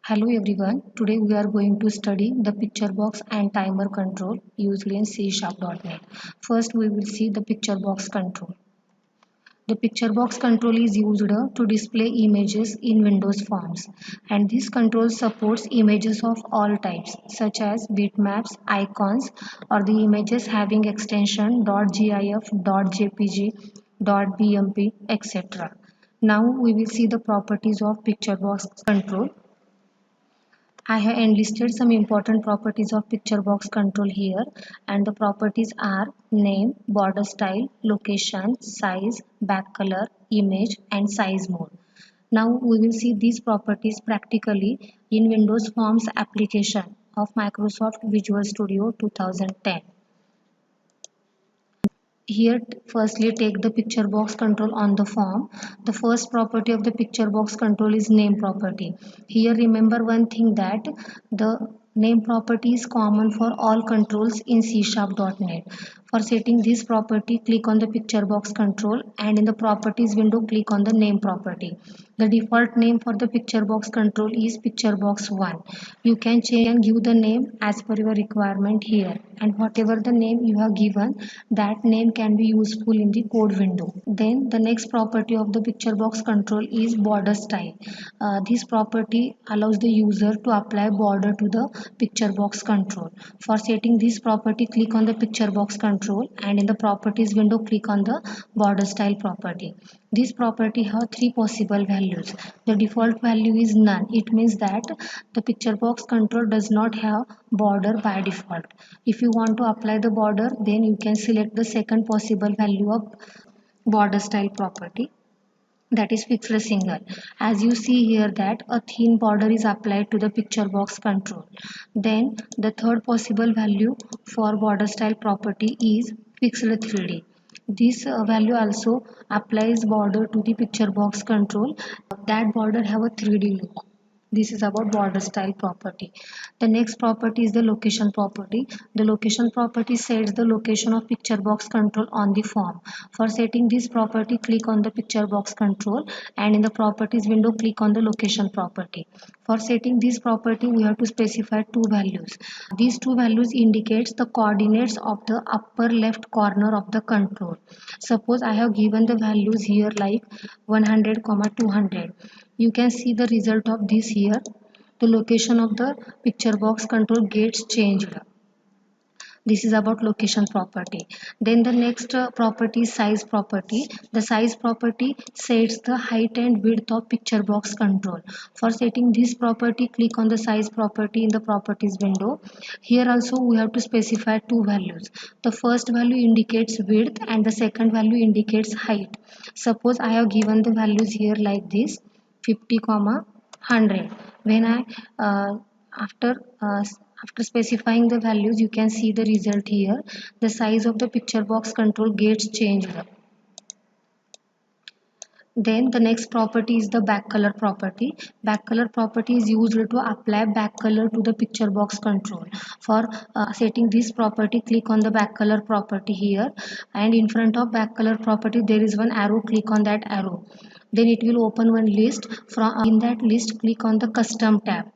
Hello everyone, today we are going to study the picture box and timer control used in CSharp.net. First we will see the picture box control. The picture box control is used to display images in Windows Forms, and this control supports images of all types such as bitmaps, icons, or the images having extension .gif, .jpg, .bmp, etc. Now we will see the properties of picture box control. I have enlisted some important properties of picture box control here, and the properties are name, border style, location, size, back color, image and size mode. Now we will see these properties practically in Windows Forms application of Microsoft Visual Studio 2010. Here firstly take the picture box control on the form. The first property of the picture box control is name property. Here remember one thing, that the name property is common for all controls in CSharp.net. For setting this property, click on the picture box control and in the properties window click on the name property. The default name for the picture box control is picture box 1. You can change and give the name as per your requirement here, and whatever the name you have given, that name can be useful in the code window. Then the next property of the picture box control is border style. This property allows the user to apply border to the picture box control. For setting this property, click on the picture box control and in the properties window click on the border style property. This property has three possible values. The default value is none. It means that the picture box control does not have border by default. If you want to apply the border, then you can select the second possible value of border style property, that is fixed single. As you see here that a thin border is applied to the picture box control. Then the third possible value for border style property is fixed 3D. This value also applies border to the picture box control. That border have a 3D look. This is about border style property. The next property is the location property. The location property sets the location of picture box control on the form. For setting this property, click on the picture box control and in the properties window click on the location property. For setting this property, we have to specify two values. These two values indicates the coordinates of the upper left corner of the control. Suppose I have given the values here like 100, 200. You can see the result of this here. The location of the picture box control gets changed. This is about location property. Then the next property is size property. The size property sets the height and width of picture box control. For setting this property, click on the size property in the properties window. Here also we have to specify two values. The first value indicates width and the second value indicates height. Suppose I have given the values here like this, 50, 100. When I after uh, after specifying the values, you can see the result here. The size of the picture box control gets changed. Then the next property is the back color property. Back color property is used to apply back color to the picture box control. For setting this property, click on the back color property here, and in front of back color property there is one arrow. Click on that arrow. Then it will open one list. From in that list, click on the custom tab.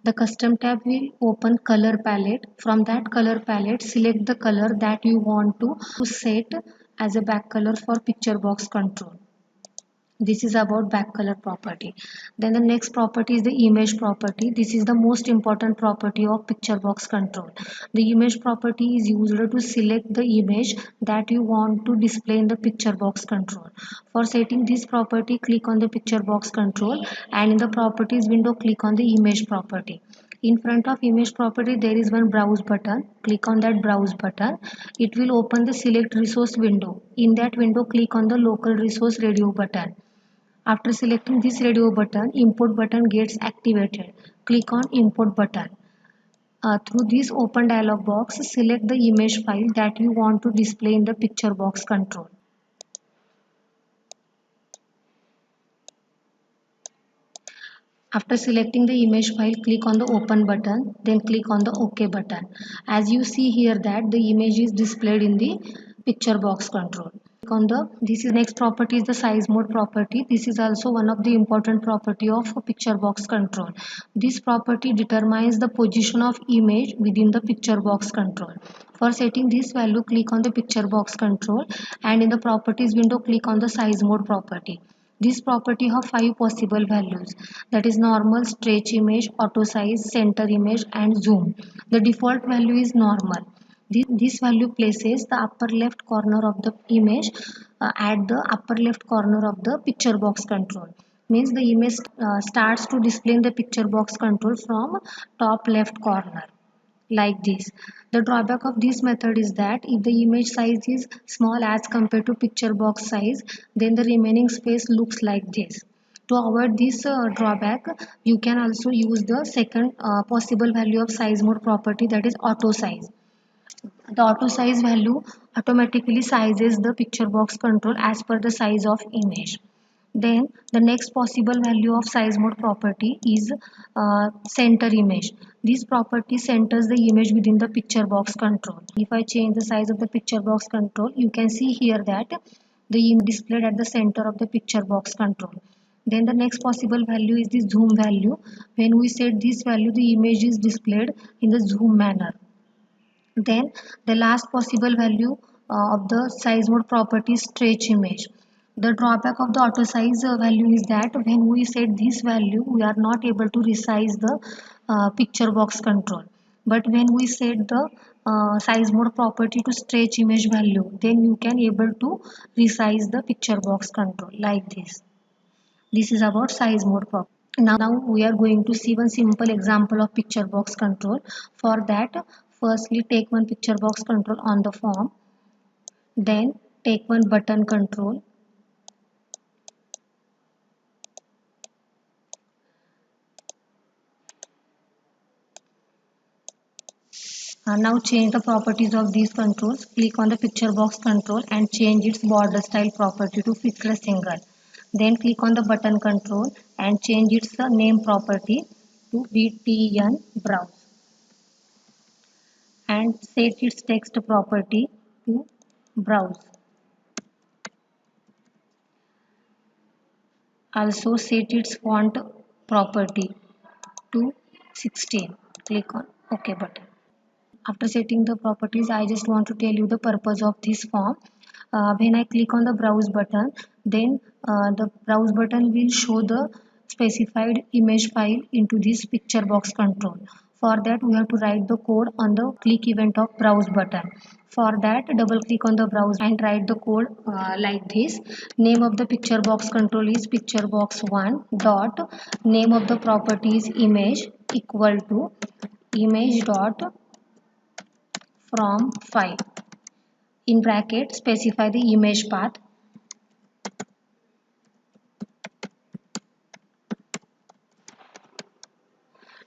The custom tab will open color palette. From that color palette, select the color that you want to set as a back color for picture box control. This is about back color property. Then the next property is the image property. This is the most important property of picture box control. The image property is used to select the image that you want to display in the picture box control. For setting this property, click on the picture box control and in the properties window click on the image property. In front of image property there is one browse button. Click on that browse button. It will open the select resource window. In that window click on the local resource radio button. After selecting this radio button, import button gets activated. Click on import button. Through this open dialog box, select the image file that you want to display in the picture box control. After selecting the image file, click on the open button, then click on the OK button. As you see here that the image is displayed in the picture box control. On the this is next property is the size mode property. This is also one of the important property of picture box control. This property determines the position of image within the picture box control. For setting this value, click on the picture box control, and in the properties window click on the size mode property. This property have 5 possible values, that is normal, stretch image, auto size, center image and zoom. The default value is normal. This value places the upper left corner of the image at the upper left corner of the picture box control. Means the image starts to display in the picture box control from top left corner like this. The drawback of this method is that if the image size is small as compared to picture box size, then the remaining space looks like this. To avoid this drawback, you can also use the second possible value of size mode property, that is auto size. The auto size value automatically sizes the picture box control as per the size of image. Then the next possible value of size mode property is center image. This property centers the image within the picture box control. If I change the size of the picture box control, you can see here that the image displayed at the center of the picture box control. Then the next possible value is the zoom value. When we set this value, the image is displayed in the zoom manner. Then the last possible value of the size mode property is stretch image. The drawback of the auto size value is that when we set this value, we are not able to resize the picture box control. But when we set the size mode property to stretch image value, then you can able to resize the picture box control like this. This is about size mode property. Now we are going to see one simple example of picture box control. For that, firstly take one picture box control on the form, then take one button control, now change the properties of these controls. Click on the picture box control and change its border style property to fixed rectangle. Then click on the button control and change its name property to btn browse and set its text property to browse. Also set its font property to 16. Click on OK button. After setting the properties, I just want to tell you the purpose of this form. When I click on the browse button, then the browse button will show the specified image file into this picture box control. For that, we have to write the code on the click event of browse button. For that, double click on the browse and write the code like this. Name of the picture box control is picture box 1 dot name of the property is image equal to image dot from file. In bracket, specify the image path.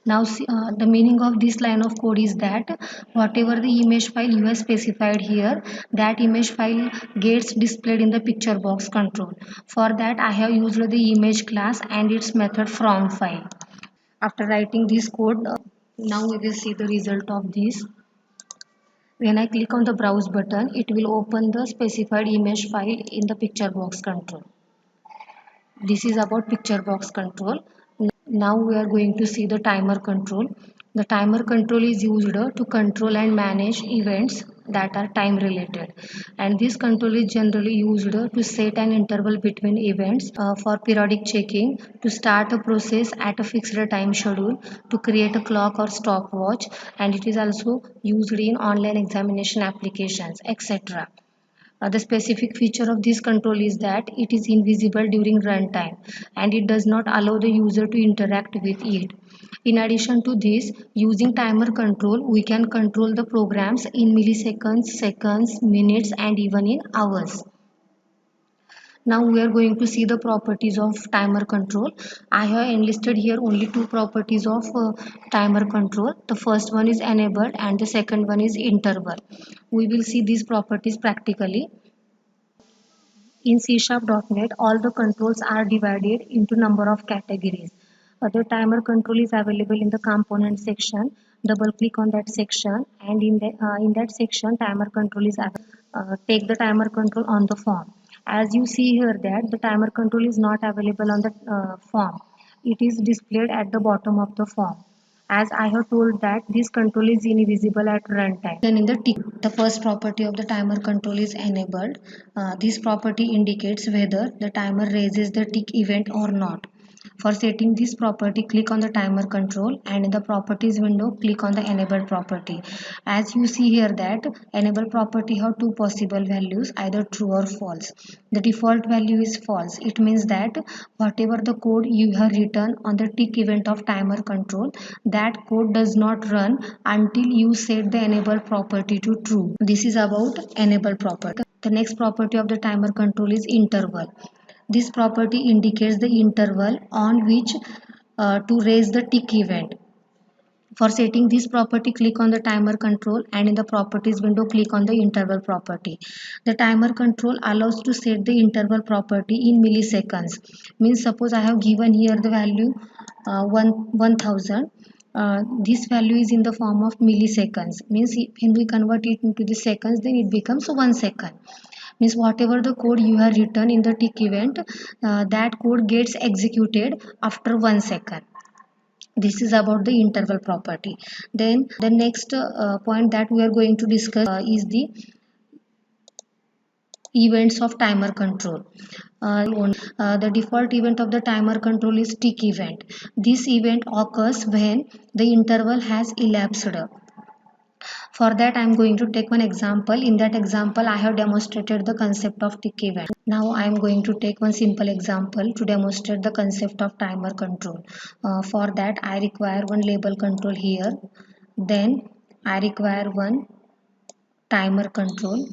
Now the meaning of this line of code is that whatever the image file you have specified here, that image file gets displayed in the picture box control. For that, I have used the image class and its method from file. After writing this code, now we will see the result of this. When I click on the browse button, it will open the specified image file in the picture box control. This is about picture box control. Now we are going to see the timer control. The timer control is used to control and manage events that are time related, and this control is generally used to set an interval between events for periodic checking, to start a process at a fixed time schedule, to create a clock or stopwatch, and it is also used in online examination applications, etc. The specific feature of this control is that it is invisible during runtime and it does not allow the user to interact with it. In addition to this, using timer control, we can control the programs in milliseconds, seconds, minutes, and even in hours. Now we are going to see the properties of timer control. I have enlisted here only two properties of timer control. The first one is enabled and the second one is interval. We will see these properties practically. In CSharp.net, all the controls are divided into number of categories. The timer control is available in the component section. double click on that section, and in that section timer control is take the timer control on the form. As you see here that the timer control is not available on the form, it is displayed at the bottom of the form. As I have told that this control is invisible at runtime. Then in the tick, the first property of the timer control is enabled. This property indicates whether the timer raises the tick event or not. For setting this property, click on the timer control, and in the properties window, click on the enable property. As you see here that enable property have two possible values, either true or false. The default value is false. It means that whatever the code you have written on the tick event of timer control, that code does not run until you set the enable property to true. This is about enable property. The next property of the timer control is interval. This property indicates the interval on which to raise the tick event. For setting this property, click on the timer control, and in the properties window, click on the interval property. The timer control allows to set the interval property in milliseconds. Means suppose I have given here the value 1000. This value is in the form of milliseconds. Means when we convert it into the seconds, then it becomes 1 second. Means whatever the code you have written in the tick event, that code gets executed after 1 second. This is about the interval property. Then the next point that we are going to discuss is the events of timer control. The default event of the timer control is tick event. This event occurs when the interval has elapsed. For that I am going to take one example. In that example I have demonstrated the concept of tick event. Now I am going to take one simple example to demonstrate the concept of timer control. For that I require one label control here. Then I require one timer control.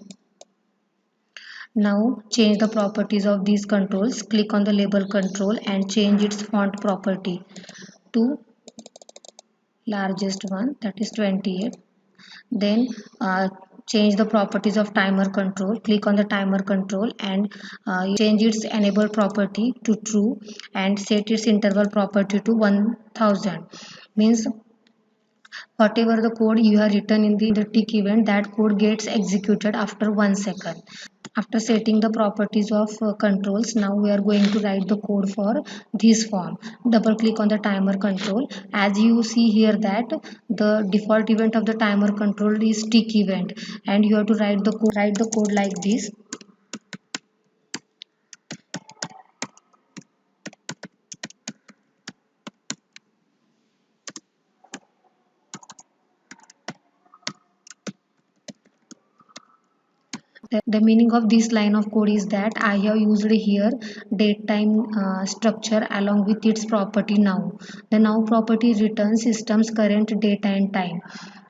Now change the properties of these controls. Click on the label control and change its font property to largest one, that is 28. Then change the properties of timer control. Click on the timer control and change its enable property to true and set its interval property to 1000. Means whatever the code you have written in the tick event, that code gets executed after 1 second. After setting the properties of controls, now we are going to write the code for this form. Double click on the timer control. As you see here that the default event of the timer control is tick event, and you have to write the code like this. The meaning of this line of code is that I have used here date time structure along with its property now. The now property returns system's current date and time,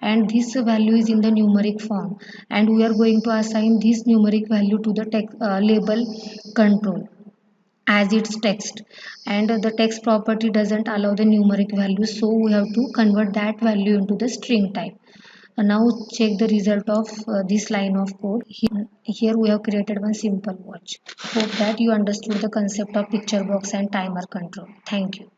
and this value is in the numeric form, and we are going to assign this numeric value to the text, label control as its text, and the text property doesn't allow the numeric value, so we have to convert that value into the string type. Now check the result of this line of code. Here we have created one simple watch. Hope that you understood the concept of picture box and timer control. Thank you.